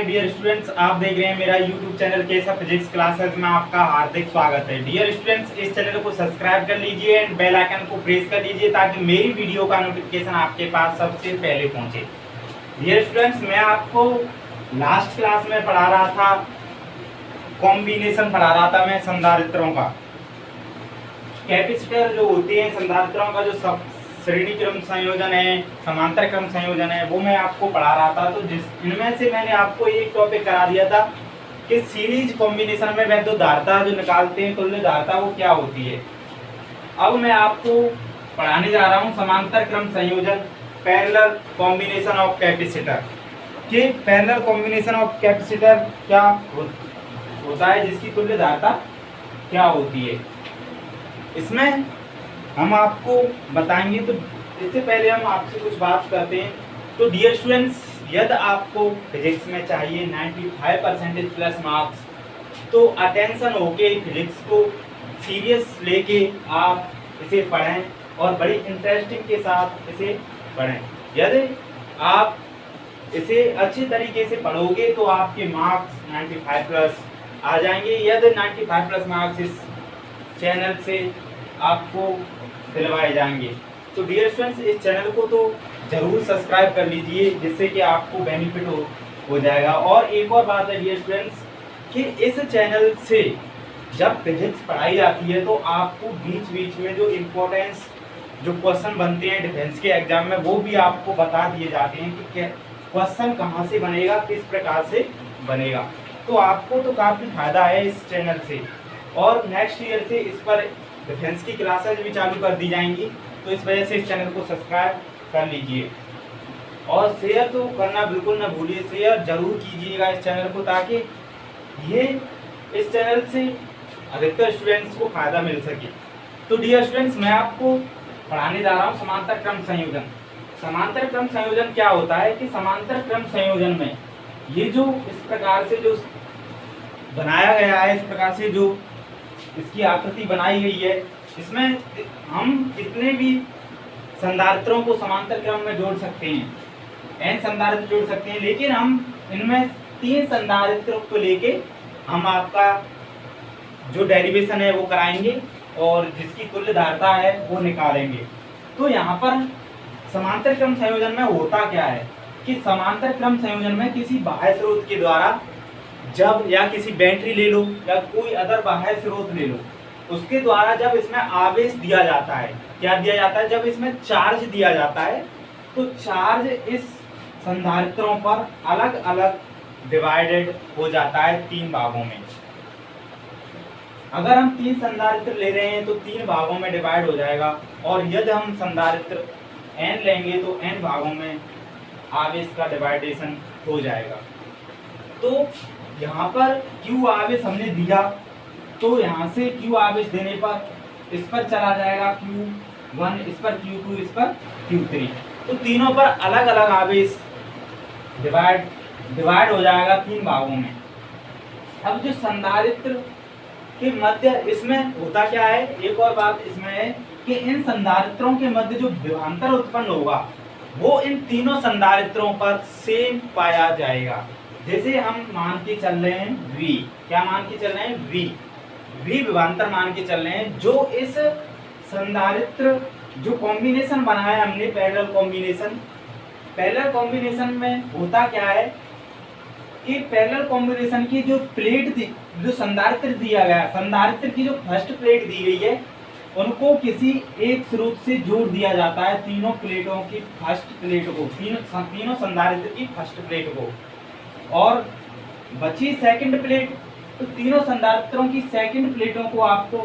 Dear students, आप देख रहे हैं मेरा यूट्यूब चैनल केसा फिजिक्स क्लासेस में आपका हार्दिक स्वागत है। डियर स्टूडेंट्स, इस चैनल को सब्सक्राइब कर लीजिए एंड बेल आइकन को प्रेस कर लीजिए ताकि मेरी वीडियो का नोटिफिकेशन आपके पास सबसे पहले पहुंचे। डियर स्टूडेंट्स, मैं आपको लास्ट क्लास में पढ़ा रहा था, कॉम्बिनेशन पढ़ा रहा था मैं संधारित्रों का। कैपेसिटर जो होते हैं संधारित्रों का जो सब श्रेणी क्रम संयोजन है, समांतर क्रम संयोजन है, वो मैं आपको पढ़ा रहा था। तो इनमें से मैंने आपको एक टॉपिक करा दिया था कि सीरीज कॉम्बिनेशन में वैद्युत धारिता जो निकालते हैं तुल्य धारिता वो क्या होती है। अब मैं आपको पढ़ाने जा रहा हूँ समांतर क्रम संयोजन, पैरेलल कॉम्बिनेशन ऑफ कैपेसिटर। कि पैरेलल कॉम्बिनेशन ऑफ कैपेसिटर क्या होता है, जिसकी तुल्य धारिता क्या होती है, इसमें हम आपको बताएंगे। तो इससे पहले हम आपसे कुछ बात करते हैं। तो डियर स्टूडेंट्स, यदि आपको फिजिक्स में चाहिए 95% प्लस मार्क्स, तो अटेंशन होके फिजिक्स को सीरियस लेके आप इसे पढ़ें और बड़ी इंटरेस्टिंग के साथ इसे पढ़ें। यदि आप इसे अच्छे तरीके से पढ़ोगे तो आपके मार्क्स 95 प्लस आ जाएंगे। यदि 95 प्लस मार्क्स इस चैनल से आपको दिलवाए जाएंगे। तो डियर स्टूडेंट्स, इस चैनल को तो जरूर सब्सक्राइब कर लीजिए जिससे कि आपको बेनिफिट हो जाएगा। और एक और बात है डियर स्टूडेंट्स कि इस चैनल से जब फिजिक्स पढ़ाई जाती है तो आपको बीच बीच में जो इम्पोर्टेंस जो क्वेश्चन बनते हैं डिफेंस के एग्जाम में, वो भी आपको बता दिए जाते हैं कि क्वेश्चन कहाँ से बनेगा, किस प्रकार से बनेगा। तो आपको तो काफ़ी फायदा है इस चैनल से। और नेक्स्ट ईयर से इस पर डिफेंस की क्लासेज भी चालू कर दी जाएंगी, तो इस वजह से इस चैनल को सब्सक्राइब कर लीजिए और शेयर तो करना बिल्कुल ना भूलिए। शेयर जरूर कीजिएगा इस चैनल को ताकि ये इस चैनल से अधिकतर स्टूडेंट्स को फायदा मिल सके। तो डियर स्टूडेंट्स, मैं आपको पढ़ाने जा रहा हूँ समांतर क्रम संयोजन। समांतर क्रम संयोजन क्या होता है कि समांतर क्रम संयोजन में ये जो इस प्रकार से जो बनाया गया है, इस प्रकार से जो इसकी आकृति बनाई गई है, इसमें हम कितने भी संधारित्रों को समांतर क्रम में जोड़ सकते हैं, n संधारित्र जोड़ सकते हैं, लेकिन हम इनमें 3 संधारित्रों को लेके हम आपका जो डेरिवेशन है वो कराएंगे और जिसकी तुल्य धारिता है वो निकालेंगे। तो यहाँ पर समांतर क्रम संयोजन में होता क्या है कि समांतर क्रम संयोजन में किसी बाह्य स्रोत के द्वारा जब, या किसी बैटरी ले लो या कोई अदर बाह्य स्रोत ले लो, उसके द्वारा जब इसमें आवेश दिया जाता है, क्या दिया जाता है, जब इसमें चार्ज दिया जाता है, तो चार्ज इस संधारित्रों पर अलग अलग डिवाइडेड हो जाता है 3 भागों में। अगर हम 3 संधारित्र ले रहे हैं तो 3 भागों में डिवाइड हो जाएगा, और यदि हम संधारित्र n लेंगे तो n भागों में आवेश का डिवाइडेशन हो जाएगा। तो यहाँ पर Q आवेश हमने दिया, तो यहाँ से Q आवेश देने पर इस पर चला जाएगा Q1, इस पर Q2, इस पर Q3। तो तीनों पर अलग अलग आवेश डिवाइड हो जाएगा 3 भागों में। अब जो संधारित्र के मध्य इसमें होता क्या है, एक और बात इसमें है कि इन संधारित्रों के मध्य जो विभवांतर उत्पन्न होगा वो इन तीनों संधारित्रों पर सेम पाया जाएगा। जैसे हम मान के चल रहे हैं V, क्या मान के चल रहे हैं V विभवांतर मान के चल रहे हैं। जो इस संधारित्र जो कॉम्बिनेशन बनाया हमने पैरेलल कॉम्बिनेशन में होता क्या है कि पैरेलल कॉम्बिनेशन की जो प्लेट जो संधारित्र दिया गया, संधारित्र की जो फर्स्ट प्लेट दी गई है उनको किसी एक स्रोत से जोड़ दिया जाता है, तीनों प्लेटों की फर्स्ट प्लेट को, तीनों संधारित्र की फर्स्ट प्लेट को, और बची सेकंड प्लेट, तो तीनों संधारित्रों की सेकंड प्लेटों को आपको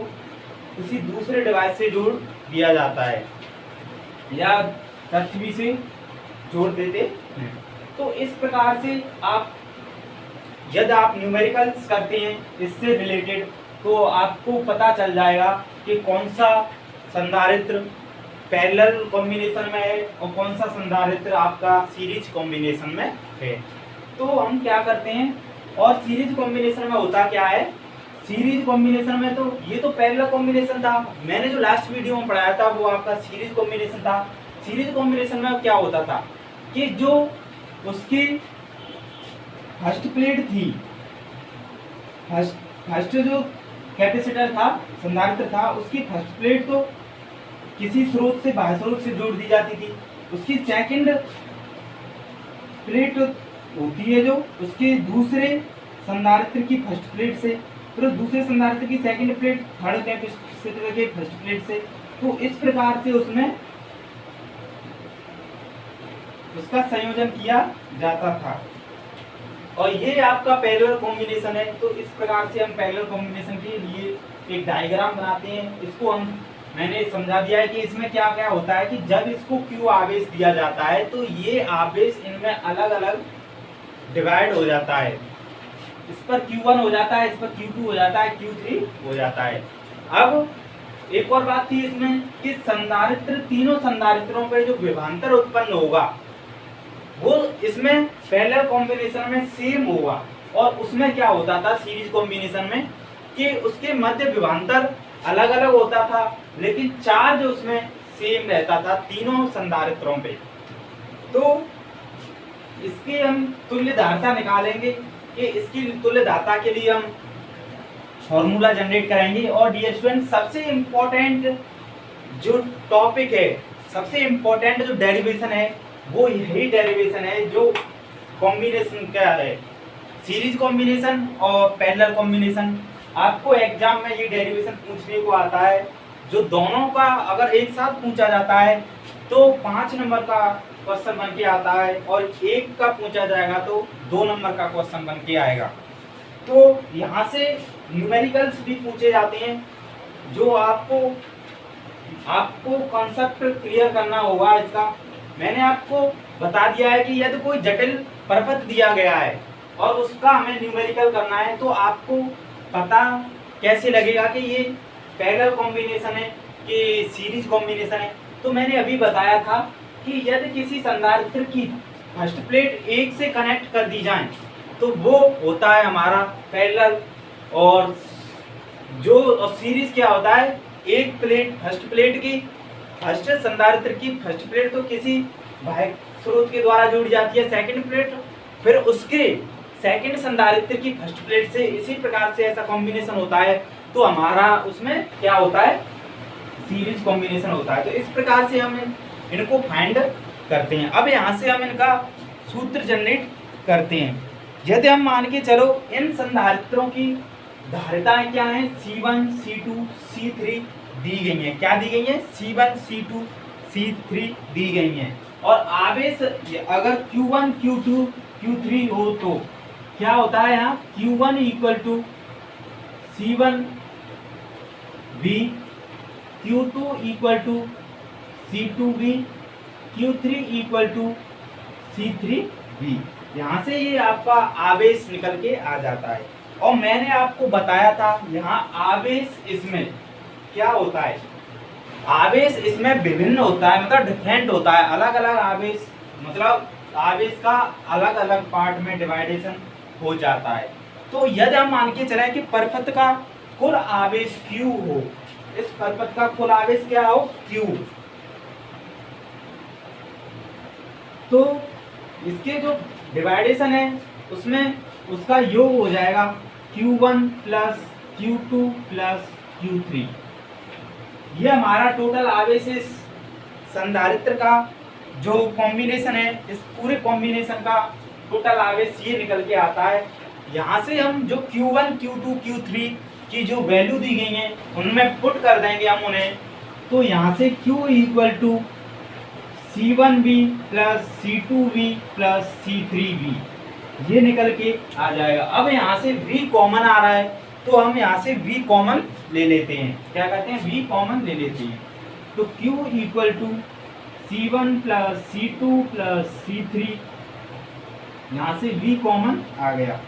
किसी दूसरे डिवाइस से जोड़ दिया जाता है या तत्वी से जोड़ देते हैं। तो इस प्रकार से आप यदि आप न्यूमेरिकल्स करते हैं इससे रिलेटेड, तो आपको पता चल जाएगा कि कौन सा संधारित्र पैरेलल कॉम्बिनेशन में है और कौन सा संधारित्र आपका सीरीज कॉम्बिनेशन में है। तो हम क्या करते हैं, और सीरीज कॉम्बिनेशन में होता क्या है, सीरीज कॉम्बिनेशन में तो ये तो पैरेलल कॉम्बिनेशन था, मैंने जो लास्ट वीडियो में पढ़ाया था वो आपका सीरीज कॉम्बिनेशन था। सीरीज कॉम्बिनेशन में क्या होता था कि जो उसकी फर्स्ट प्लेट थी, फर्स्ट जो कैपेसिटर था, संधारित्र था, उसकी फर्स्ट प्लेट तो किसी स्रोत से, बाह्य स्रोत से जोड़ दी जाती थी। उसकी सेकंड प्लेट होती है जो उसके दूसरे संधारित्र की फर्स्ट प्लेट से, फिर दूसरे संधारित्र की सेकंड प्लेट थर्ड कैपेसिटर के फर्स्ट प्लेट से। तो इस प्रकार से उसमें उसका संयोजन किया जाता था। और ये आपका पैरेलल कॉम्बिनेशन है। तो इस प्रकार से हम पैरेलल कॉम्बिनेशन के लिए एक डायग्राम बनाते हैं। इसको मैंने समझा दिया है कि इसमें क्या क्या होता है कि जब इसको Q आवेश दिया जाता है तो ये आवेश इनमें अलग अलग डिवाइड हो जाता है। इस पर Q1 हो जाता है, इस पर Q2 हो जाता है, Q3 हो जाता है। अब एक और बात थी इसमें कि संधारित्र, तीनों संधारित्रों पर जो विभवांतर उत्पन्न होगा वो इसमें पैरेलल कॉम्बिनेशन में सेम होगा। और उसमें क्या होता था सीरीज कॉम्बिनेशन में कि उसके मध्य विभवांतर अलग अलग होता था, लेकिन चार्ज उसमें सेम रहता था तीनों संधारित्रों पे। तो इसके हम तुल्य धारिता निकालेंगे कि इसकी तुल्य धारिता के लिए हम फॉर्मूला जनरेट करेंगे। और डियर स्टूडेंट, सबसे इम्पोर्टेंट जो टॉपिक है, सबसे इम्पोर्टेंट जो डेरिवेशन है वो यही डेरिवेशन है जो कॉम्बिनेशन का है, सीरीज कॉम्बिनेशन और पैरेलल कॉम्बिनेशन। आपको एग्जाम में ये डेरिवेशन पूछने को आता है, जो दोनों का अगर एक साथ पूछा जाता है तो 5 नंबर का क्वेश्चन बन के आता है, और एक का पूछा जाएगा तो 2 नंबर का क्वेश्चन बन के आएगा। तो यहाँ से न्यूमेरिकल्स भी पूछे जाते हैं, जो आपको कॉन्सेप्ट क्लियर करना होगा इसका। मैंने आपको बता दिया है कि यदि कोई जटिल परपथ दिया गया है और उसका हमें न्यूमेरिकल करना है तो आपको पता कैसे लगेगा कि ये पैरेलल कॉम्बिनेशन है कि सीरीज कॉम्बिनेशन है। तो मैंने अभी बताया था कि यदि किसी संधारित्र की फर्स्ट प्लेट एक से कनेक्ट कर दी जाए तो वो होता है हमारा पैरेलल, और जो सीरीज क्या होता है, एक प्लेट, फर्स्ट प्लेट की, फर्स्ट संधारित्र की फर्स्ट प्लेट तो किसी बाह्य स्रोत के द्वारा जोड़ी जाती है, सेकंड प्लेट फिर उसके सेकंड संधारित्र की फर्स्ट प्लेट से। इसी प्रकार से ऐसा कॉम्बिनेशन होता है तो हमारा उसमें क्या होता है, सीरीज कॉम्बिनेशन होता है। तो इस प्रकार से हम इनको फाइंड करते हैं। अब यहाँ से हम इनका सूत्र जनरेट करते हैं। यदि हम मान के चलो इन संधारित्रों की धारिताएं क्या हैं, C1, C2, C3 दी गई हैं। क्या दी गई हैं? C1, C2, C3 दी गई हैं। और आवेश अगर Q1, Q2, Q3 हो तो क्या होता है यहाँ, Q1 equal to C1 V, Q2 equal to C2 V, Q3 equal to C3 V। यहाँ से ये आपका आवेश निकल के आ जाता है। और मैंने आपको बताया था यहाँ आवेश इसमें क्या होता है, आवेश इसमें विभिन्न होता है, मतलब डिफरेंट होता है, अलग अलग आवेश, मतलब आवेश का अलग अलग पार्ट में डिवाइडेशन हो जाता है। तो यदि हम मान के चलें कि परपथ का कुल आवेश Q हो, इस परपथ का कुल आवेश क्या हो, Q, तो इसके जो डिवाइडेशन है उसमें उसका योग हो जाएगा Q1 plus Q2 plus Q3। ये हमारा टोटल आवेश इस संधारित्र का जो कॉम्बिनेशन है, इस पूरे कॉम्बिनेशन का टोटल आवेश ये निकल के आता है। यहाँ से हम जो Q1, Q2, Q3 की जो वैल्यू दी गई है उनमें पुट कर देंगे हम उन्हें। तो यहाँ से Q equal to C1V plus C2V plus C3V ये निकल के आ जाएगा। अब यहाँ से V कॉमन आ रहा है तो हम यहाँ से V कॉमन ले लेते हैं। क्या करते हैं, V कॉमन ले लेते हैं। तो Q equal to C1 plus C2 plus C3, यहाँ से V कॉमन आ गया।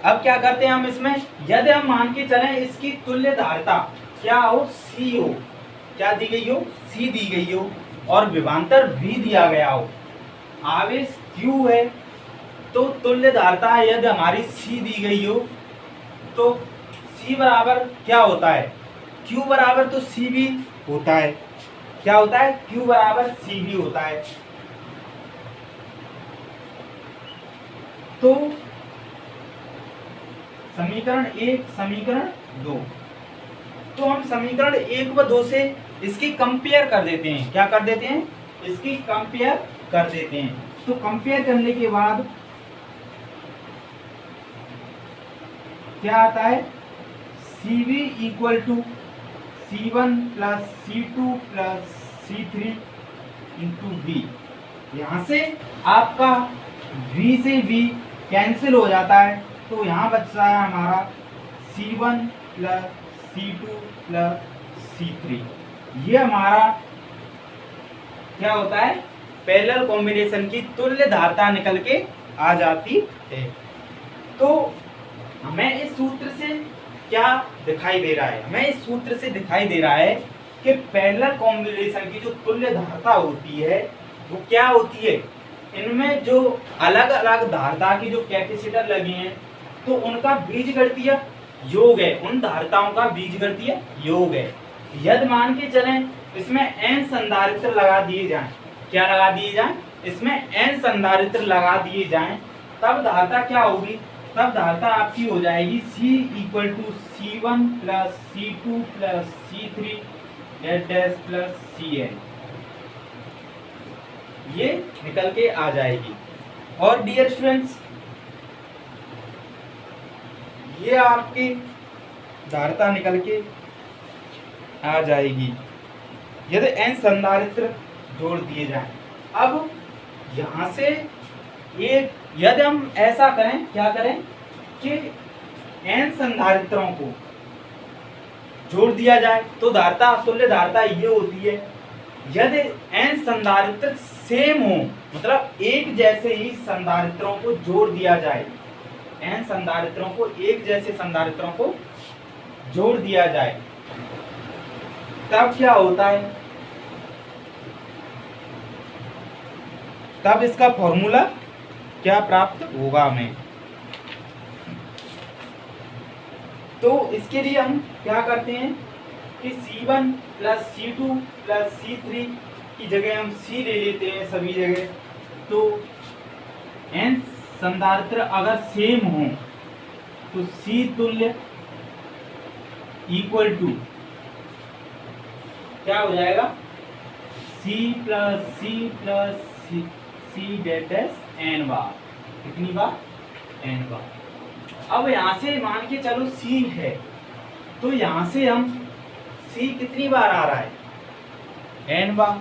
अब क्या करते हैं हम इसमें, यदि हम मान के चलें इसकी तुल्य धारिता क्या हो, C हो, क्या दी गई हो, C दी गई हो, और विभवांतर V दिया गया हो, आवेश Q है, तो तुल्य धारिता यदि हमारी C दी गई हो तो C बराबर क्या होता है, Q बराबर तो CV होता है। क्या होता है, Q बराबर CV होता है। तो समीकरण 1 समीकरण 2, तो हम समीकरण 1 व 2 से इसकी कंपेयर कर देते हैं। क्या कर देते हैं? इसकी कंपेयर कर देते हैं। तो कंपेयर करने के बाद क्या आता है? CV equal to C1 plus C2 plus C3 into B. यहाँ से आपका V से V कैंसिल हो जाता है, तो यहाँ बचता है हमारा C1 plus C2 plus C3। ये हमारा क्या होता है? पैरेलल कॉम्बिनेशन की तुल्य धारता निकल के आ जाती है। तो हमें इस सूत्र से क्या दिखाई दे रहा है? हमें इस सूत्र से दिखाई दे रहा है कि पैरेलल कॉम्बिनेशन की जो तुल्य धारता होती है वो क्या होती है? इनमें जो अलग अलग धारता की जो कैपेसिटर लगे हैं तो उनका बीजगणितीय योग है, उन धारताओं का बीजगणितीय योग है। यदि मान के चलें इसमें n संधारित्र लगा दिए जाएं, क्या लगा दिए जाएं? इसमें n संधारित्र लगा दिए जाएं, तब धारता क्या होगी? तब धारता आपकी हो जाएगी C equal to C1 plus C2 plus C3 dash plus Cn। ये निकल के आ जाएगी। और डियर स्टूडेंट्स, ये आपकी धारता निकल के आ जाएगी यदि n संधारित्र जोड़ दिए जाएं। अब यहां से एक यदि हम ऐसा करें, क्या करें कि n संधारित्रों को जोड़ दिया जाए तो धारता, तुल्य धारता ये होती है। यदि n संधारित्र सेम हो, मतलब एक जैसे ही संधारित्रों को जोड़ दिया जाए, n संधारित्रों को, एक जैसे संधारित्रों को जोड़ दिया जाए, तब क्या होता है? तब इसका फॉर्मूला क्या प्राप्त होगा हमें? तो इसके लिए हम क्या करते हैं कि C1 plus C2 plus C3 की जगह हम C ले लेते हैं सभी जगह। तो n संधारित्र अगर सेम हो तो C तुल्य इक्वल टू क्या हो जाएगा? C plus C dash n बार। कितनी बार? n बार। अब यहाँ से मान के चलो C है, तो यहाँ से हम C कितनी बार आ रहा है? n बार।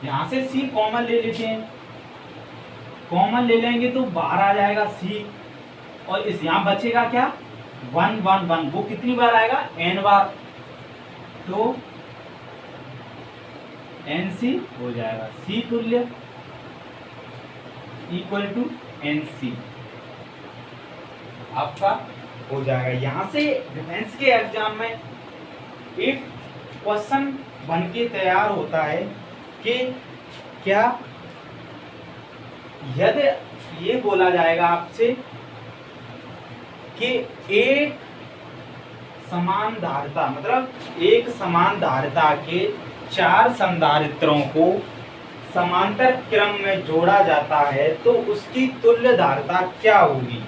यहाँ से C कॉमन ले लेते हैं, कॉमन ले लेंगे तो बाहर आ जाएगा C, और इस यहाँ बचेगा क्या? 1 1 1। वो कितनी बार आएगा? n बार। तो NC हो जाएगा C तुल्य इक्वल टू NC आपका हो जाएगा। यहाँ से डिफेंस के एग्जाम में एक क्वेश्चन बन के तैयार होता है कि क्या, यदि ये बोला जाएगा आपसे कि एक समान धारता, मतलब एक समान धारता के 4 संधारित्रों को समांतर क्रम में जोड़ा जाता है तो उसकी तुल्य धारता क्या होगी?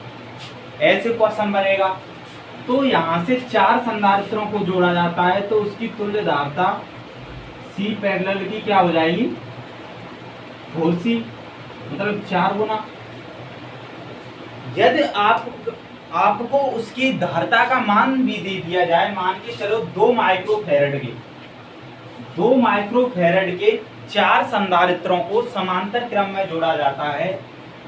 ऐसे क्वेश्चन बनेगा। तो यहाँ से 4 संधारित्रों को जोड़ा जाता है तो उसकी तुल्य धारता C पैरेलल की क्या हो जाएगी? 4C, मतलब 4 गुना। यदि आपको उसकी धारता का मान भी दे दिया जाए, मान के चलो 2 माइक्रोफैरड के 4 संधारित्रों को समांतर क्रम में जोड़ा जाता है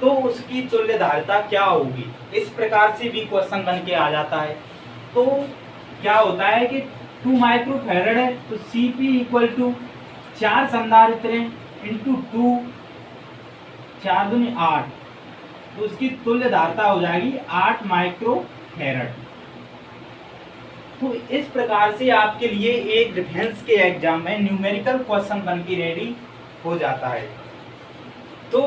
तो उसकी तुल्य धारता क्या होगी? इस प्रकार से भी क्वेश्चन बन के आ जाता है। तो क्या होता है कि 2 माइक्रोफैरड है तो Cp इक्वल टू 4 संधारित्र इंटू 2, 4 दूनी 8, तो उसकी तुल्य धारता हो जाएगी 8 माइक्रोफैरड। तो इस प्रकार से आपके लिए एक डिफेंस के एग्जाम में न्यूमेरिकल क्वेश्चन बन के रेडी हो जाता है। तो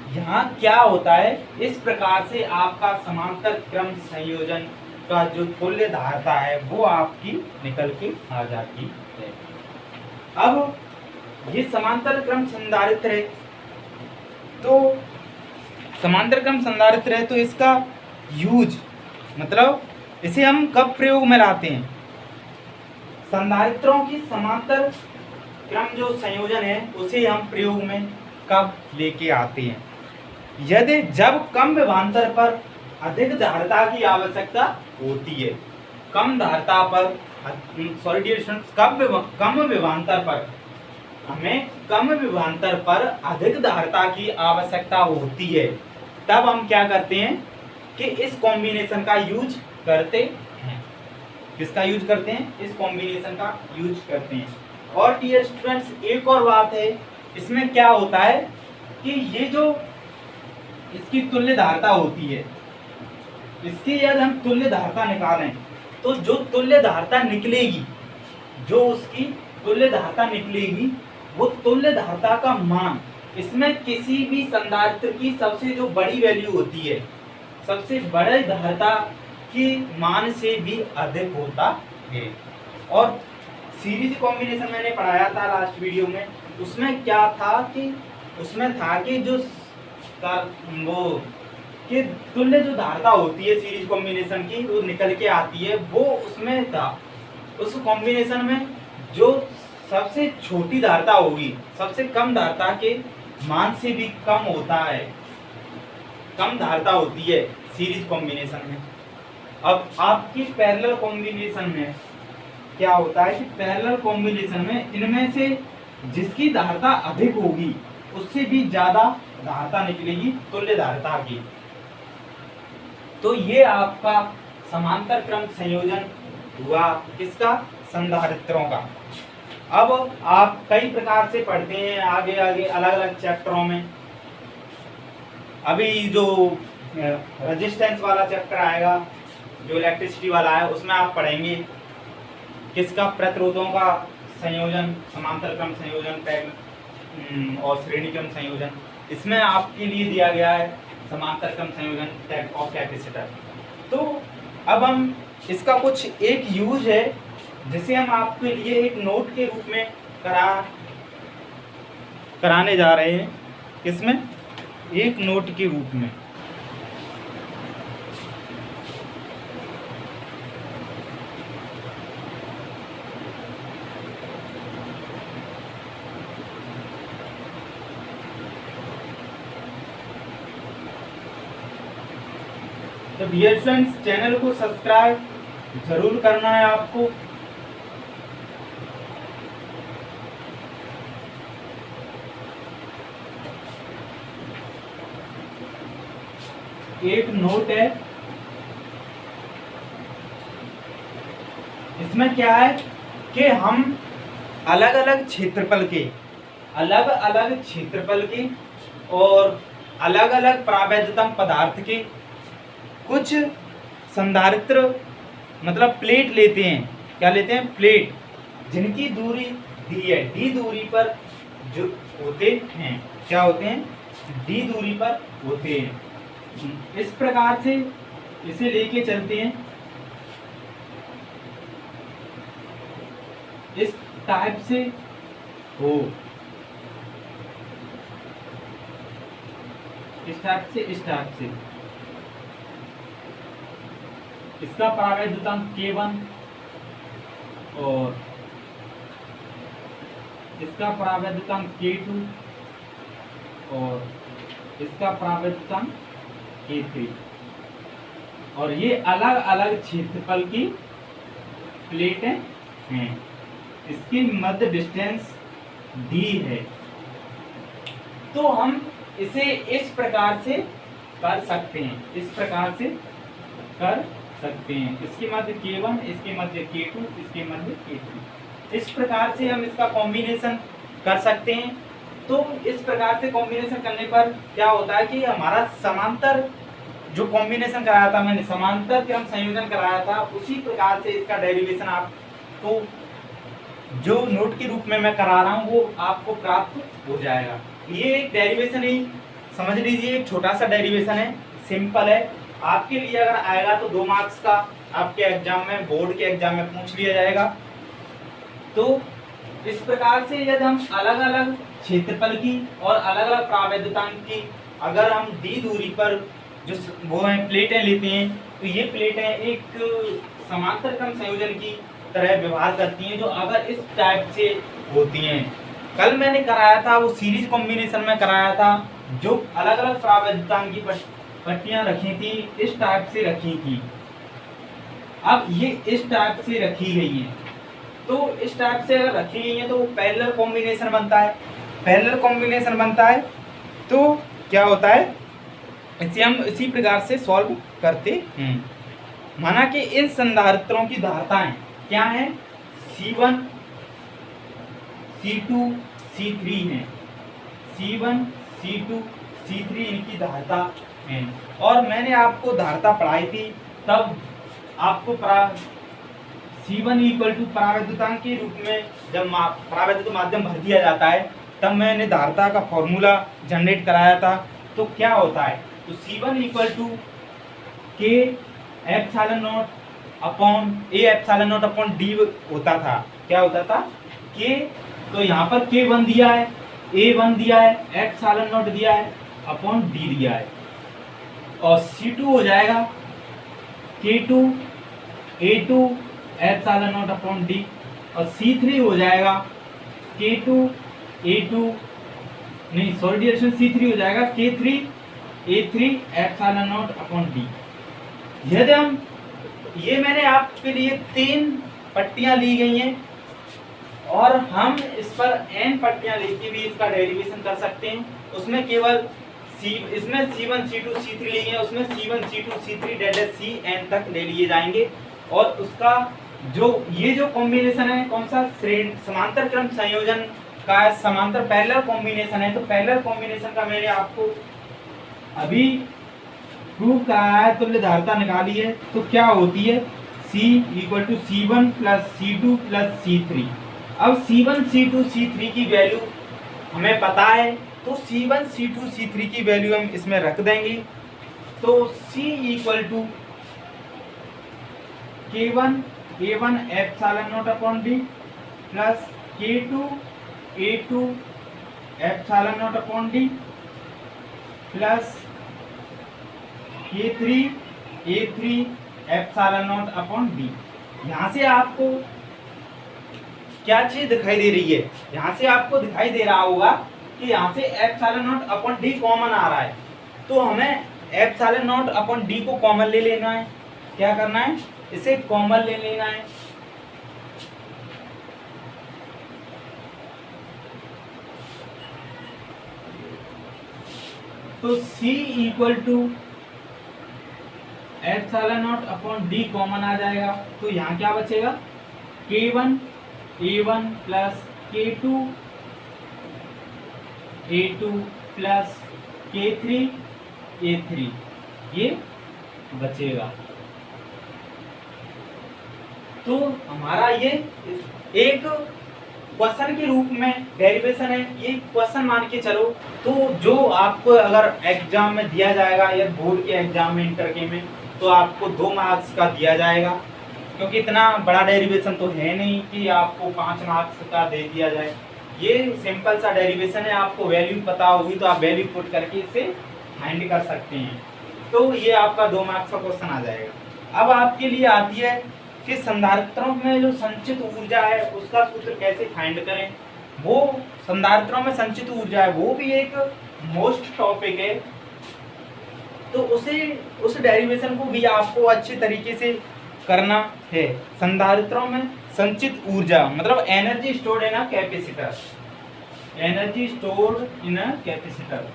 यहाँ क्या होता है, इस प्रकार से आपका समांतर क्रम संयोजन का जो तुल्य धारता है वो आपकी निकल के आ जाती है। अब ये समांतर क्रम संधारित्र है तो समांतर क्रम संधारित्र है तो इसका यूज मतलब इसे हम कब प्रयोग में लाते हैं? संधारित्रों की समांतर क्रम जो संयोजन है उसे हम प्रयोग में कब लेके आते हैं? यदि जब कम विभवांतर पर अधिक धारिता की आवश्यकता होती है। कम धारिता पर सॉरी डियर स्टूडेंट्स, कम विभवांतर पर हमें कम विभवांतर पर अधिक धारिता की आवश्यकता होती है, तब हम क्या करते हैं कि इस कॉम्बिनेशन का यूज करते हैं। किसका यूज करते हैं? इस कॉम्बिनेशन का यूज करते हैं। और डियर स्टूडेंट्स एक और बात है, इसमें क्या होता है कि ये जो इसकी तुल्य धारिता होती है, इसकी यदि हम तुल्य धारिता निकालें तो जो तुल्य धारिता निकलेगी, जो उसकी तुल्य धारिता निकलेगी, वो तुल्य धारिता का मान इसमें किसी भी संधारित्र की सबसे जो बड़ी वैल्यू होती है, सबसे बड़े धारिता के मान से भी अधिक होता है। और सीरीज कॉम्बिनेशन मैंने पढ़ाया था लास्ट वीडियो में, उसमें क्या था कि उसमें था कि जो वो कि तुल्य जो धारिता होती है सीरीज कॉम्बिनेशन की वो निकल के आती है, वो उसमें था। उस कॉम्बिनेशन में जो सबसे छोटी धारिता होगी, सबसे कम धारिता के मान से भी कम होता है, कम धारिता होती है सीरीज कॉम्बिनेशन में। अब आपकी पैरेलल कॉम्बिनेशन में क्या होता है कि पैरेलल कॉम्बिनेशन में इनमें से जिसकी धारिता अधिक होगी उससे भी ज्यादा धारिता निकलेगी तुल्य धारिता की। तो ये आपका समांतर क्रम संयोजन हुआ किसका? संधारित्रों का। अब आप कई प्रकार से पढ़ते हैं आगे आगे अलग अलग चैप्टरों में। अभी जो रेजिस्टेंस वाला चैप्टर आएगा, जो इलेक्ट्रिसिटी वाला है, उसमें आप पढ़ेंगे किसका? प्रतिरोधों का संयोजन, समांतर क्रम संयोजन और श्रेणी क्रम संयोजन। इसमें आपके लिए दिया गया है समांतर क्रम संयोजन टाइप ऑफ कैपेसिटर। तो अब हम इसका कुछ एक यूज है जिसे हम आपके लिए एक नोट के रूप में कराने जा रहे हैं। किसमें? एक नोट के रूप में। तो डियर फ्रेंड्स, चैनल को सब्सक्राइब जरूर करना है आपको। एक नोट है, इसमें क्या है कि हम अलग अलग क्षेत्रफल के और अलग अलग प्रावैधतम पदार्थ के कुछ संधारित्र मतलब प्लेट लेते हैं। क्या लेते हैं? प्लेट, जिनकी दूरी डी है, डी दूरी पर जो होते हैं, क्या होते हैं? डी दूरी पर होते हैं। इस प्रकार से इसे लेके चलते हैं, इस टाइप से हो, इस टाइप से इसका प्रावैधतांक K1 और इसका प्रावैधतांक K2 और इसका प्रावैधतांक K3, और ये अलग अलग क्षेत्रफल की प्लेटें हैं। इसकी मध्य डिस्टेंस D है। तो हम इसे इस प्रकार से कर सकते हैं, इस प्रकार से कर सकते हैं। इसके मध्य K1, इसके मध्य K2, इसके मध्य K3। इस प्रकार से हम इसका कॉम्बिनेशन कर सकते हैं। तो इस प्रकार से कॉम्बिनेशन करने पर क्या होता है कि हमारा समांतर जो कॉम्बिनेशन कराया था मैंने, समांतर क्रम संयोजन कराया था, उसी प्रकार से इसका डेरिवेशन आपको जो नोट के रूप में मैं करा रहा हूँ वो आपको प्राप्त हो जाएगा। ये एक डेरिवेशन ही समझ लीजिए, एक छोटा सा डेरिवेशन है, सिंपल है। आपके लिए अगर आएगा तो 2 मार्क्स का आपके एग्जाम में, बोर्ड के एग्जाम में पूछ लिया जाएगा। तो इस प्रकार से यदि हम अलग अलग क्षेत्रफल की और अलग अलग प्रावैधतांक की अगर हम डी दूरी पर जो वो है प्लेटें लेते हैं तो ये प्लेटें एक समांतर क्रम संयोजन की तरह व्यवहार करती हैं, जो अगर इस टाइप से होती हैं। कल मैंने कराया था वो सीरीज कॉम्बिनेशन में कराया था, जो अलग अलग प्रावैधतांक की पट्टियां रखी थी, इस टाइप से रखी थी। अब ये इस टाइप से रखी गई हैं, तो इस टाइप से अगर रखी गई हैं तो वो पैरेलल कॉम्बिनेशन बनता है। पैरेलल कॉम्बिनेशन बनता है तो क्या होता है, इसे हम इसी प्रकार से सॉल्व करते हैं। माना कि इन संधारित्रों की धारताएं क्या हैं, C1 C2 C3 हैं। C1 C2 C3 इनकी धारता है। और मैंने आपको धारता पढ़ाई थी, तब आपको C1 इक्वल टू परावैद्युतांक के रूप में जब परावैद्युत माध्यम भर दिया जाता है, तब मैंने धारता का फॉर्मूला जनरेट कराया था। तो क्या होता है, तो C1 equal to K epsilon not upon A epsilon not upon D होता था। क्या होता था, K, तो यहाँ पर K1 दिया है, A1 दिया है, एप्सिलॉन नॉट दिया है, अपॉन D दिया है। और C2 हो जाएगा K2 A2 epsilon not upon D, और C3 हो जाएगा K2 A2 नहीं सॉरी डियर, C3 हो जाएगा K3 A3 epsilon not upon D। यदि हम ये मैंने आपके लिए 3 पट्टियां ली गई हैं, और हम इस पर n पट्टियां लेके भी इसका डेरिवेशन कर सकते हैं। उसमें केवल इसमें C1 C2 C3 लिए हैं, उसमें C1 C2 C3 delta Cn तक ले लिए जाएंगे। और उसका जो ये जो कॉम्बिनेशन है कौन सा, समांतर क्रम संयोजन का समांतर पैरेलल कॉम्बिनेशन है। तो पैरेलल कॉम्बिनेशन का मैंने आपको अभी प्रूव कराया है, तुल्य धारता निकाली है। तो क्या होती है, C equal to C1 plus C2 plus C3। अब C1 C2 C3 की वैल्यू हमें पता है, तो C1 C2 C3 की वैल्यू हम इसमें रख देंगे। तो C equal to K1 A1 epsilon not upon D plus K2 A2 epsilon not upon D plus K3 A3 epsilon not upon D। यहाँ से आपको क्या चीज दिखाई दे रही है, यहाँ से आपको दिखाई दे रहा होगा कि यहाँ से epsilon not upon D common आ रहा है। तो हमें एप्सिलॉन नॉट अपॉन D को कॉमन ले लेना है। क्या करना है, इसे कॉमन ले लेना है। तो C equal to epsilon not upon D common आ जाएगा। तो यहाँ क्या बचेगा, K1 A1 plus K2 A2 plus K3 A3, ये बचेगा। तो हमारा ये एक क्वेश्चन के रूप में डेरिवेशन है, ये क्वेश्चन मान के चलो। तो जो आपको अगर एग्जाम में दिया जाएगा या बोर्ड के एग्जाम में इंटर के में, तो आपको 2 मार्क्स का दिया जाएगा, क्योंकि इतना बड़ा डेरिवेशन तो है नहीं कि आपको 5 मार्क्स का दे दिया जाए। ये सिंपल सा डेरिवेशन है, आपको वैल्यू पता होगी तो आप वैल्यू पुट करके इसे फाइंड कर सकते हैं। तो ये आपका 2 मार्क्स का क्वेश्चन आ जाएगा। अब आपके लिए आती है कि संधारित्रों में जो संचित ऊर्जा है उसका सूत्र कैसे फाइंड करें। वो संधारित्रों में संचित ऊर्जा है, वो भी एक मोस्ट टॉपिक है। तो उस डेरिवेशन को भी आपको अच्छे तरीके से करना है। संधारित्रों में संचित ऊर्जा मतलब energy stored in a capacitor, energy stored in a capacitor.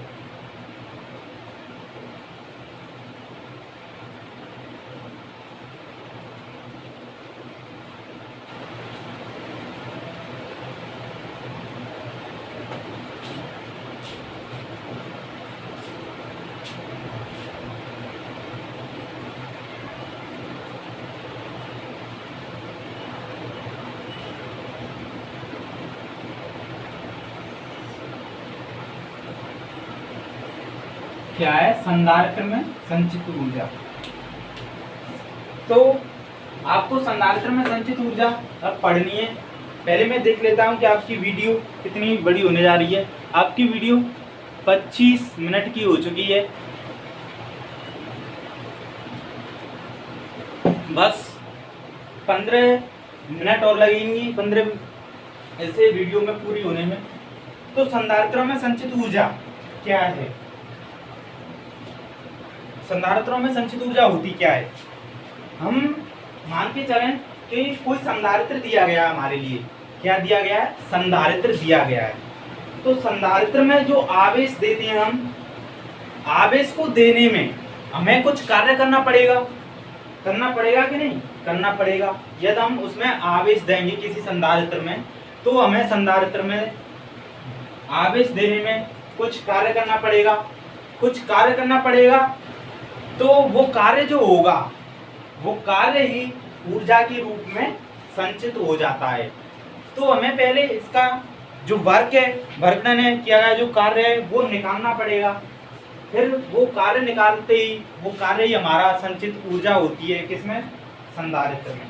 क्या है, संधारित्र में संचित ऊर्जा। तो आपको संधारित्र में संचित ऊर्जा अब पढ़नी है। पहले मैं देख लेता हूं कि आपकी वीडियो कितनी बड़ी होने जा रही है। आपकी वीडियो 25 मिनट की हो चुकी है। बस 15 मिनट और लगेंगी 15 ऐसे वीडियो में पूरी होने में। तो संधारित्रों में संचित ऊर्जा क्या है? संधारित्रों में संचित ऊर्जा होती क्या है? हम मान के चलें कि कोई संधारित्र दिया गया है हमारे लिए। क्या दिया गया है? संधारित्र दिया गया है। तो संधारित्र में जो आवेश देते हैं हम, आवेश को देने में हमें कुछ कार्य करना पड़ेगा कि नहीं? करना पड़ेगा। यदि हम उसमें आवेश देंगे किसी संधारित्र में, तो हमें संधारित्र में आवेश देने में कुछ कार्य करना पड़ेगा। तो वो कार्य जो होगा, वो कार्य ही ऊर्जा के रूप में संचित हो जाता है। तो हमें पहले इसका जो वर्क है, वर्क डन किया गया जो कार्य है, वो निकालना पड़ेगा। फिर वो कार्य निकालते ही वो कार्य ही हमारा संचित ऊर्जा होती है। किसमें? संधारित्र में।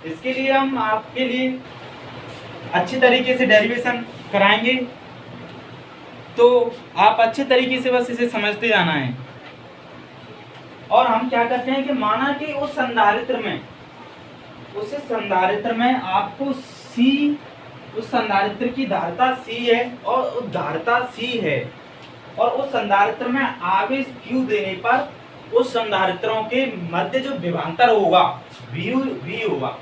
इसके लिए हम आपके लिए अच्छी तरीके से डेरिवेशन कराएंगे, तो आप अच्छे तरीके से बस इसे समझते जाना है। और हम क्या करते हैं कि माना कि उस संधारित्र में आपको उस संधारित्र की धारिता C है और धारिता C है, और उस संधारित्र में आवेश Q देने पर उस संधारित्रों के मध्य जो विभवांतर होगा V होगा।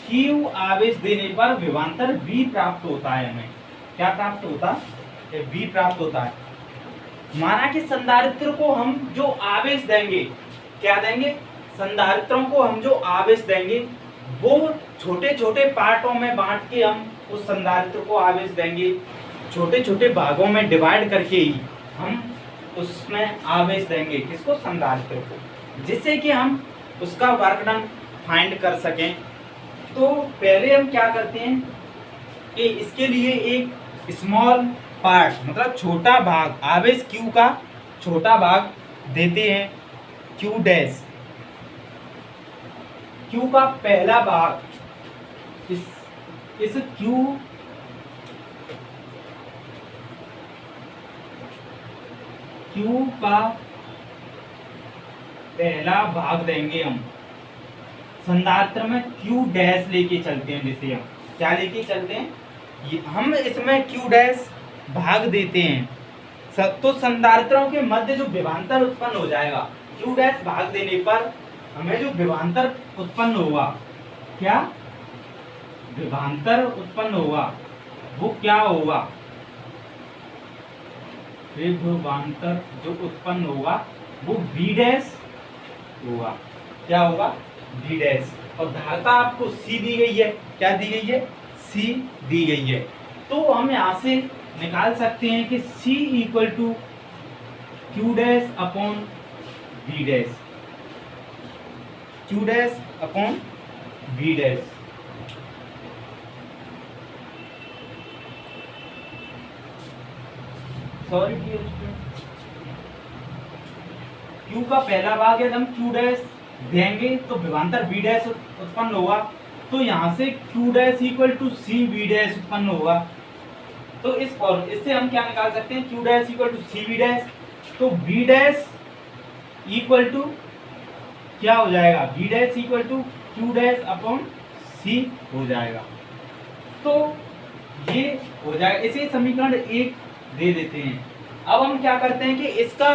Q आवेश देने पर विभवांतर V प्राप्त होता है। हमें क्या प्राप्त होता है? V प्राप्त होता है। माना कि संधारित्र को हम जो आवेश देंगे, क्या देंगे? संधारित्रों को हम जो आवेश देंगे वो छोटे छोटे पार्टों में बांट के हम उस संधारित्र को आवेश देंगे। छोटे छोटे भागों में डिवाइड करके ही हम उसमें आवेश देंगे। किसको? संधारित्र को, जिससे कि हम उसका वर्क डन फाइंड कर सकें। तो पहले हम क्या करते हैं कि इसके लिए एक स्मॉल पार्ट, मतलब छोटा भाग, आवेश Q का छोटा भाग देते हैं। Q डैश, Q का पहला भाग, इस Q का पहला भाग देंगे हम संधारित्र में। Q डैश लेके चलते हैं, जिसे हम क्या लेके चलते हैं? हम इसमें Q डैश भाग देते हैं, तो संधारित्रों के मध्य जो विभवांतर उत्पन्न हो जाएगा, Q डैश भाग देने पर हमें जो विभवांतर उत्पन्न होगा, क्या विभवांतर उत्पन्न होगा, वो क्या होगा? विभवांतर जो उत्पन्न होगा वो V डैश होगा। क्या होगा? V dash. और धारिता आपको C दी गई है। क्या दी गई है? C दी गई है। तो हम यहाँ से निकाल सकते हैं कि C equal to Q dash upon V dash. Q dash upon V dash. Sorry, Q का पहला भाग यदि हम Q डैश देंगे तो विभवांतर V डैश उत्पन्न होगा। तो यहाँ से Q dash equal to C V dash उत्पन्न होगा। तो इससे हम क्या निकाल सकते हैं? Q dash equal to C V dash. तो V डैश इक्वल टू क्या हो जाएगा? V dash equal to Q dash upon C हो जाएगा। तो ये हो जाएगा। इसे समीकरण 1 दे देते हैं। अब हम क्या करते हैं कि इसका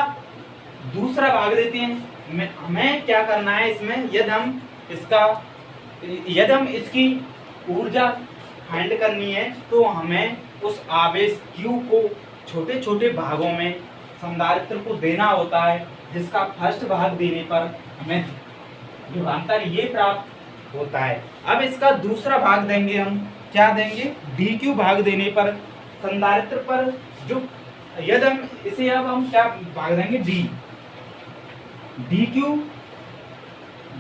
दूसरा भाग देते हैं। हमें क्या करना है इसमें? यदि हम इसकी ऊर्जा फाइंड करनी है, तो हमें उस आवेश Q को छोटे छोटे भागों में संधारित्र को देना होता है, जिसका फर्स्ट भाग देने पर हमें विभवांतर ये प्राप्त होता है। अब इसका दूसरा भाग देंगे हम। क्या देंगे? dq भाग देने पर संधारित्र पर जो, यदि हम इसे अब हम क्या भाग देंगे?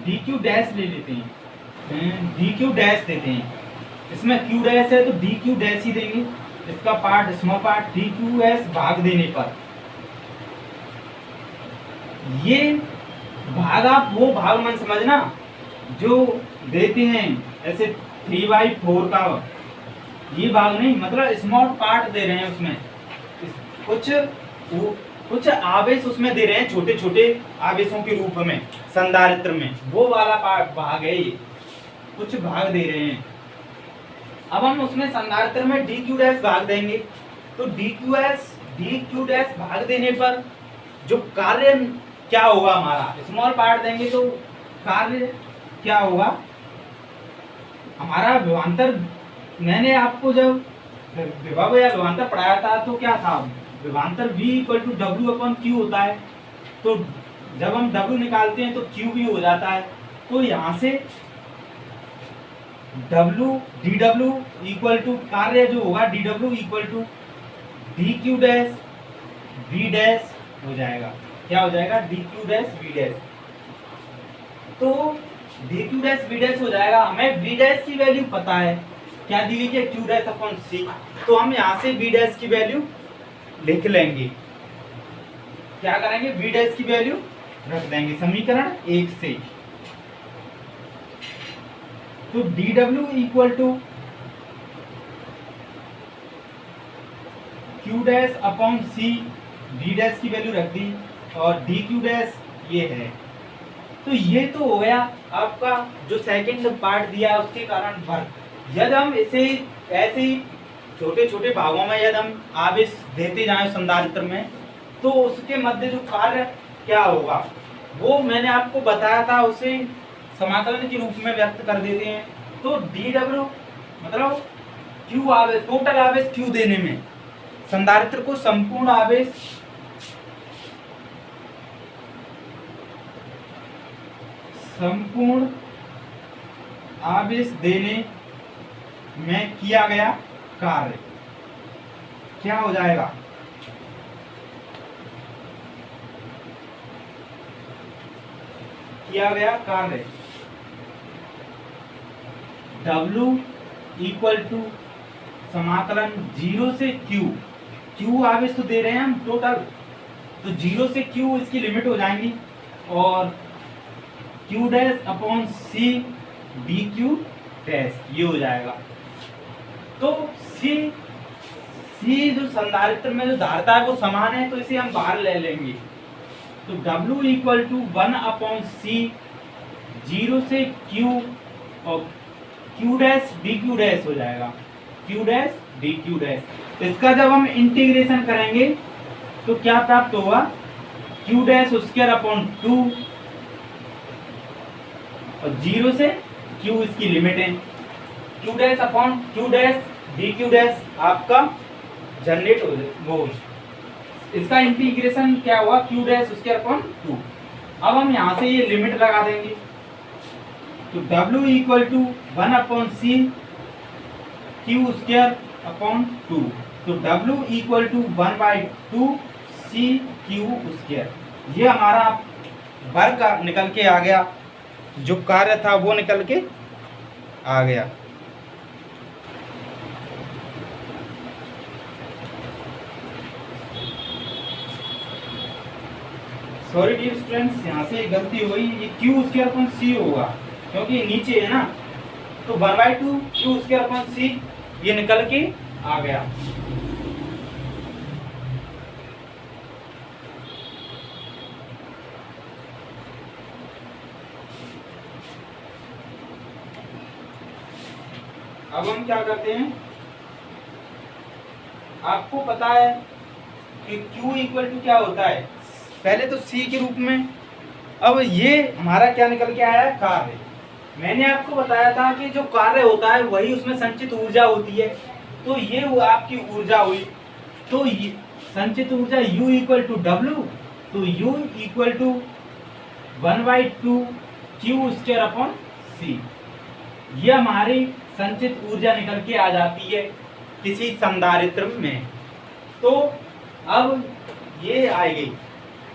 dq डैश ले लेते हैं, dq डैश देते हैं। इसमें q डैश है तो dq डैश ही देंगे। इसका पार्ट, स्मॉल पार्ट, dqs भाग देने पर ये भाग, आप वो भाग मन समझना जो देते हैं ऐसे 3/4 का, ये भाग नहीं, मतलब स्मॉल पार्ट दे रहे हैं उसमें। कुछ कुछ आवेश उसमें दे रहे हैं, छोटे छोटे आवेशों के रूप में संधारित्र में, वो वाला भाग है ये, कुछ भाग दे रहे हैं। अब हम उसमें संधारित्र में dq डैश भाग देंगे, तो dq डैश भाग देने पर जो कार्य क्या होगा हमारा, स्मॉल पार्ट देंगे तो कार्य क्या होगा हमारा विभवांतर। मैंने आपको जब विभव या विभवांतर पढ़ाया था तो क्या था, विभवांतर V = W/Q होता है, तो जब हम W निकालते हैं तो Q भी हो जाता है। तो यहाँ से dW कार्य जो होगा dW = dq dash V dash हो जाएगा। क्या हो जाएगा, dq डैश V डैश। तो dq डैश V डैश हो जाएगा। हमें V डैश की वैल्यू पता है, क्या दी हुई है, Q डैश अपॉन C। तो हम यहाँ से V डैश की वैल्यू लिख लेंगे। क्या करेंगे, V डैश की वैल्यू रख देंगे समीकरण 1 से। तो dW = Q dash upon C, V dash की वैल्यू रख दी, और dq डैश ये है। तो ये तो हो गया आपका जो सेकंड पार्ट दिया उसके कारण वर्क। यदि हम इसे ऐसे ही छोटे छोटे भागों में यदि हम आवेश देते जाएं संधारित्र में, तो उसके मध्य जो कार्य क्या होगा वो मैंने आपको बताया था, उसे समाकलन के रूप में व्यक्त कर देते हैं। तो dW मतलब Q आवेश, टोटल आवेश Q देने में संधारित्र को संपूर्ण आवेश देने में किया गया कार्य क्या हो जाएगा, किया गया कार्य W = समाकलन 0 से Q आवेश तो दे रहे हैं हम टोटल, तो 0 से Q इसकी लिमिट हो जाएंगी, और Q dash upon C dq dash ये हो जाएगा। तो C जो संधारित्र में जो धारिता है वो समान है, तो इसे हम बाहर ले लेंगे। तो W = 1/C 0 से Q, और Q डैश dq डैश हो जाएगा, Q डैश dq डैश। इसका जब हम इंटीग्रेशन करेंगे तो क्या प्राप्त होगा, Q डैश स्क्वायर अपॉन 2, और 0 से Q इसकी लिमिट है, Q dash upon Q dash dq dash आपका जनरेट हो, इसका इंटीग्रेशन क्या हुआ, Q डैश स्क्वायर अपॉन 2। अब हम यहाँ से ये लिमिट लगा देंगे, तो W = 1/C Q square upon 2, तो W = 1/2 C Q स्क्वायर। ये हमारा वर्क निकल के आ गया, जो कार्य था वो निकल के आ गया। सॉरी डियर स्टूडेंट्स, यहाँ से गलती हुई, ये Q स्क्वायर अपॉन C होगा क्योंकि नीचे है ना, तो 1/2 Q स्क्वायर अपॉन C ये निकल के आ गया। अब हम क्या करते हैं, आपको पता है कि Q = क्या होता है, पहले तो C के रूप में। अब ये हमारा क्या निकल के आया है, कार्य। मैंने आपको बताया था कि जो कार्य होता है वही उसमें संचित ऊर्जा होती है, तो ये आपकी ऊर्जा हुई। तो ये संचित ऊर्जा U = W, तो U = 1/2 Q square upon C। ये हमारी संचित ऊर्जा निकल के आ जाती है किसी संधारित्र में। तो अब ये आ गई,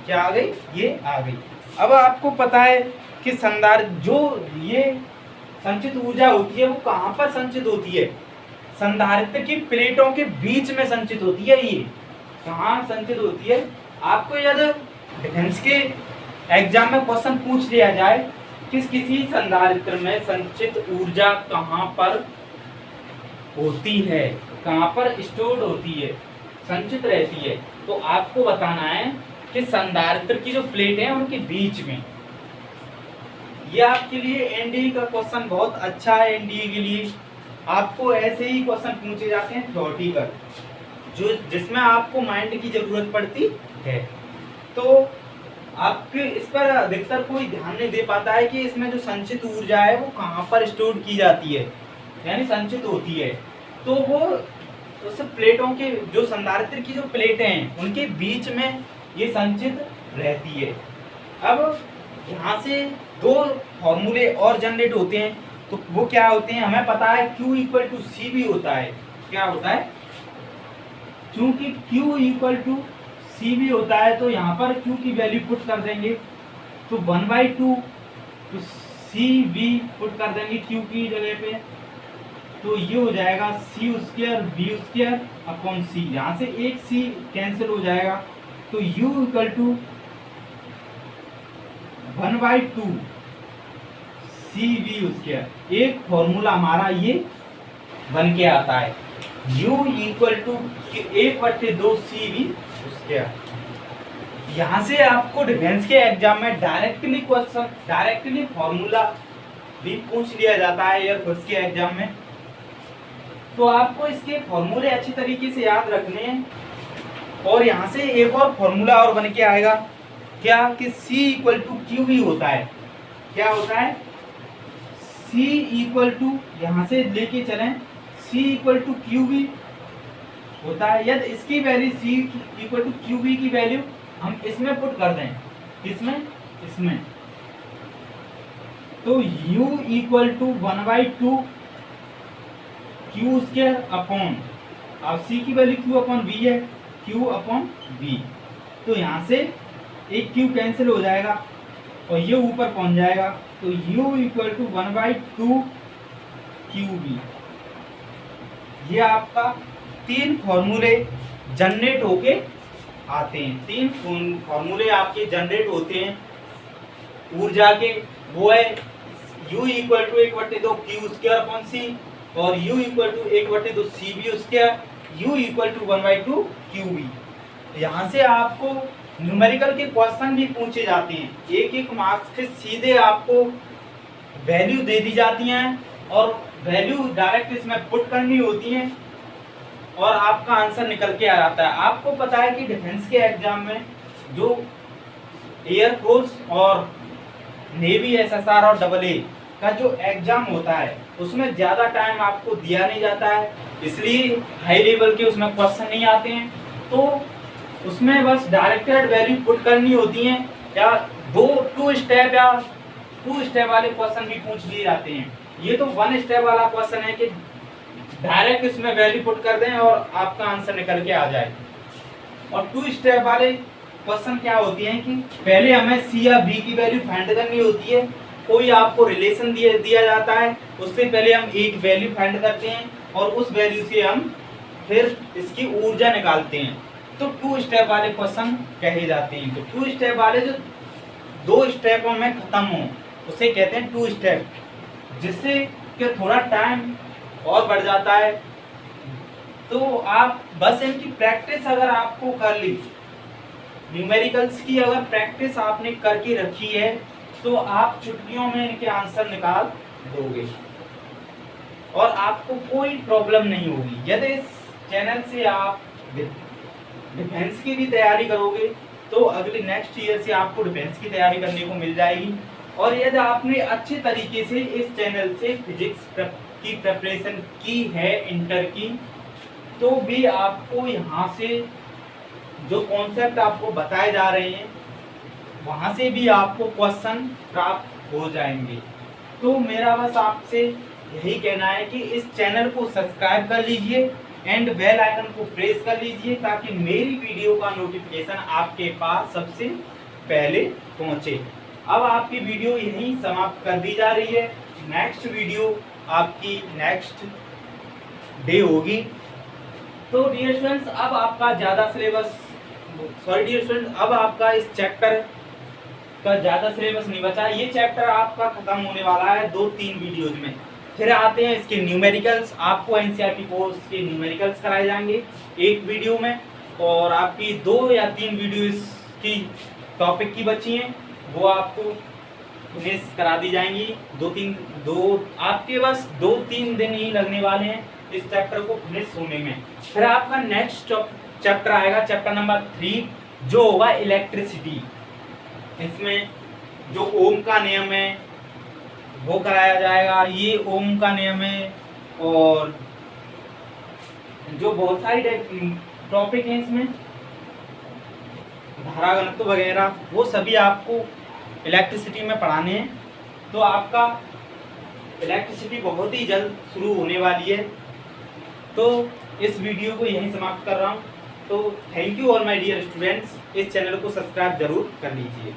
क्या आ गई, ये आ गई। अब आपको पता है कि जो ये संचित ऊर्जा होती है वो कहाँ पर संचित होती है, संधारित्र की प्लेटों के बीच में संचित होती है। ये कहाँ संचित होती है, आपको यदि डिफेंस के एग्जाम में क्वेश्चन पूछ लिया जाए किसी संधारित्र में संचित ऊर्जा कहाँ पर होती है, कहाँ पर स्टोर्ड होती है, संचित रहती है, तो आपको बताना है कि संधारित्र की जो प्लेट है उनके बीच में। ये आपके लिए एनडीए का क्वेश्चन बहुत अच्छा है। एनडीए के लिए आपको ऐसे ही क्वेश्चन पूछे जाते हैं थ्योरेटिकल, जो जिसमें आपको माइंड की जरूरत पड़ती है। तो आपके इस पर अधिकतर कोई ध्यान नहीं दे पाता है कि इसमें जो संचित ऊर्जा है वो कहाँ पर स्टोर की जाती है, यानी संचित होती है। तो वो उस प्लेटों के जो संधारित्र की जो प्लेटें हैं उनके बीच में ये संचित रहती है। अब यहाँ से दो फॉर्मूले और जनरेट होते हैं, तो वो क्या होते हैं हमें पता है, Q इक्वल टू सी भी होता है। क्या होता है? चूंकि Q इक्वल टू सी भी होता है तो यहाँ पर Q की वैल्यू पुट कर देंगे, तो 1/2 तो सी भी पुट कर देंगे Q की जगह पे, तो ये हो जाएगा C square B square upon C. यहाँ से एक सी कैंसिल हो जाएगा, तो U equal to 1/2 C B square. एक फॉर्मूला हमारा ये बन के आता है, U equal to 1/2 C B square. यहाँ से आपको डिफेंस के एग्जाम में डायरेक्टली क्वेश्चन, डायरेक्टली फॉर्मूला भी पूछ लिया जाता है एयरफोर्स के एग्जाम में। तो आपको इसके फॉर्मूले अच्छी तरीके से याद रखने हैं। और यहाँ से एक और फॉर्मूला और बन के आएगा, क्या कि C इक्वल टू क्यू भी होता है। क्या होता है? C इक्वल टू, यहाँ से लेके चलें, C इक्वल टू क्यू भी होता है। यदि इसकी value C equal to Q भी की वैल्यू हम इसमें पुट कर दें, किसमें? इसमें, तो U equal to 1/2 Q square upon, अब C की वैल्यू Q अपॉन V है, Q अपॉन V। तो यहाँ से एक Q कैंसिल हो जाएगा और ये ऊपर पहुंच जाएगा, तो U इक्वल टू 1/2 QV। ये आपका तीन फॉर्मूले जनरेट होके आते हैं। तीन फॉर्मूले आपके जनरेट होते हैं ऊर्जा के, वो है U equal to 1/2 Q square upon C और U equal to 1/2 CV square, U equal to 1/2 QV। यहाँ से आपको न्यूमेरिकल के क्वेश्चन भी पूछे जाते हैं, एक एक मार्क्स के सीधे आपको वैल्यू दे दी जाती हैं और वैल्यू डायरेक्ट इसमें पुट करनी होती है और आपका आंसर निकल के आ जाता है। आपको पता है कि डिफेंस के एग्जाम में जो एयरफोर्स और नेवी SSR और AA का जो एग्जाम होता है उसमें ज़्यादा टाइम आपको दिया नहीं जाता है, इसलिए हाई लेवल के उसमें क्वेश्चन नहीं आते हैं। तो उसमें बस डायरेक्टेड वैल्यू पुट करनी होती हैं या टू स्टेप वाले क्वेश्चन भी पूछ लिए जाते हैं। ये तो 1 स्टेप वाला क्वेश्चन है कि डायरेक्ट इसमें वैल्यू पुट कर दें और आपका आंसर निकल के आ जाए। और 2 स्टेप वाले क्वेश्चन क्या होती हैं कि पहले हमें C या B की वैल्यू फाइंड करनी होती है, कोई आपको रिलेशन दिया जाता है, उससे पहले हम एक वैल्यू फाइंड करते हैं और उस वैल्यू से हम फिर इसकी ऊर्जा निकालते हैं। तो 2 स्टेप वाले क्वेश्चन कहे जाते हैं। तो 2 स्टेप वाले जो 2 स्टेपों में खत्म हो उसे कहते हैं 2 स्टेप, जिससे कि थोड़ा टाइम और बढ़ जाता है। तो आप बस इनकी प्रैक्टिस अगर आपको कर ली, न्यूमेरिकल्स की अगर प्रैक्टिस आपने करके रखी है तो आप चुटकियों में इनके आंसर निकाल दोगे और आपको कोई प्रॉब्लम नहीं होगी। यदि इस चैनल से आप डिफेंस की भी तैयारी करोगे तो अगले नेक्स्ट ईयर से आपको डिफेंस की तैयारी करने को मिल जाएगी। और यदि आपने अच्छे तरीके से इस चैनल से फिजिक्स की प्रिपरेशन की है इंटर की, तो भी आपको यहाँ से जो कॉन्सेप्ट आपको बताए जा रहे हैं वहाँ से भी आपको क्वेश्चन प्राप्त हो जाएंगे। तो मेरा बस आपसे यही कहना है कि इस चैनल को सब्सक्राइब कर लीजिए एंड बेल आइकन को प्रेस कर लीजिए ताकि मेरी वीडियो का नोटिफिकेशन आपके पास सबसे पहले पहुंचे। अब आपकी वीडियो यहीं समाप्त कर दी जा रही है। नेक्स्ट वीडियो आपकी नेक्स्ट डे होगी। तो डियर स्टूडेंट्स, अब आपका ज़्यादा सिलेबस, डियर स्टूडेंट्स, अब आपका इस चैप्टर का ज़्यादा सिलेबस नहीं बचा। ये चैप्टर आपका खत्म होने वाला है 2-3 वीडियोज में। फिर आते हैं इसके न्यूमेरिकल्स। आपको NCERT कोर्स के न्यूमेरिकल्स कराए जाएंगे एक वीडियो में और आपकी 2 या 3 वीडियो इसकी टॉपिक की बची हैं, वो आपको फिनिश करा दी जाएंगी। आपके बस 2-3 दिन ही लगने वाले हैं इस चैप्टर को फिनिश होने में। फिर आपका नेक्स्ट चैप्टर आएगा, चैप्टर नंबर 3, जो होगा इलेक्ट्रिसिटी। इसमें जो ओम का नियम है वो कराया जाएगा, ये ओम का नियम है, और जो बहुत सारी टॉपिक हैं इसमें, धारा घनत्व वगैरह, वो सभी आपको इलेक्ट्रिसिटी में पढ़ाने हैं। तो आपका इलेक्ट्रिसिटी बहुत ही जल्द शुरू होने वाली है। तो इस वीडियो को यहीं समाप्त कर रहा हूँ। तो thank you all my dear students. इस चैनल को सब्सक्राइब जरूर कर लीजिए।